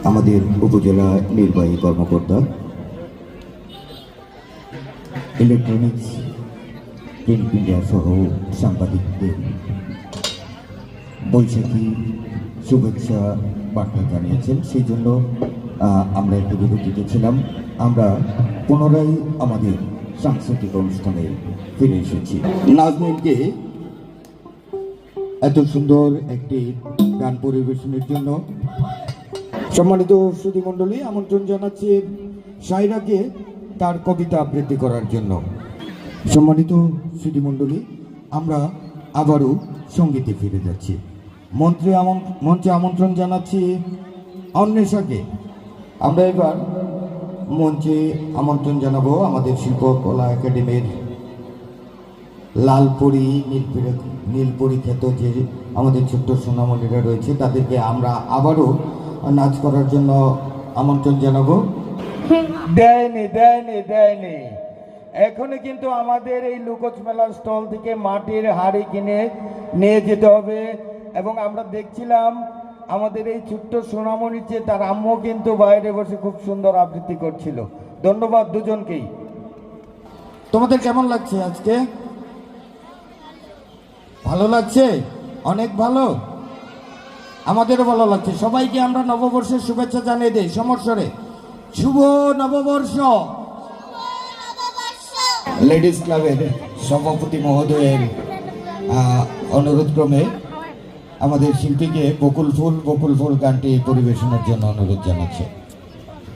আমাদের উপজেলা নির্বাহী কর্মকর্তা, ইলেকট্রনিক্স, প্রিন্ট মিডিয়া সহ সাংবাদিকদের বৈশাখী শুভেচ্ছা বার্তা জানিয়েছেন। সেই জন্য আমরা একটু বিরতিতে ছিলাম। আমরা পুনরায় আমাদের সাংস্কৃতিক অনুষ্ঠানে ফিরে এসেছি। নাজনীনকে এত সুন্দর একটি গান পরিবেশনের জন্য সম্মানিত সুধীমণ্ডলী, আমন্ত্রণ জানাচ্ছি সাইরাকে তার কবিতা আবৃত্তি করার জন্য। সম্মানিত সুধীমণ্ডলী, আমরা আবারও সঙ্গীতে ফিরে যাচ্ছি। মঞ্চে আমন্ত্রণ জানাচ্ছি অন্বেষাকে। আমরা এবার মঞ্চে আমন্ত্রণ জানাবো আমাদের শিল্পকলা একাডেমির লালপরি নীলপরি খ্যাত যে আমাদের ছোট্ট সোনামণিরা রয়েছে, তাদেরকে আমরা আবারও নাচ করার জন্য আমন্ত্রণ জানাবো। দেয়নি এখনই কিন্তু আমাদের এই লুকোচ মেলার স্টল থেকে মাটির হাঁড়ি কিনে নিয়ে যেতে হবে। এবং আমরা দেখছিলাম আমাদের এই ছোট্ট সোনামণির চেয়ে তার আম্মু কিন্তু বাইরে বসে খুব সুন্দর আবৃত্তি করছিল। ধন্যবাদ দুজনকেই। তোমাদের কেমন লাগছে আজকে? ভালো লাগছে? অনেক ভালো, আমাদেরও ভালো লাগছে। সবাইকে আমরা নববর্ষের শুভেচ্ছা জানিয়ে দিই সমস্বরে। শুভ নববর্ষ। লেডিস ক্লাবের সভাপতি মহোদয়ের অনুরোধ ক্রমে আমাদের শিল্পীকে বকুল ফুল গানটি পরিবেশনের জন্য অনুরোধ জানাচ্ছে।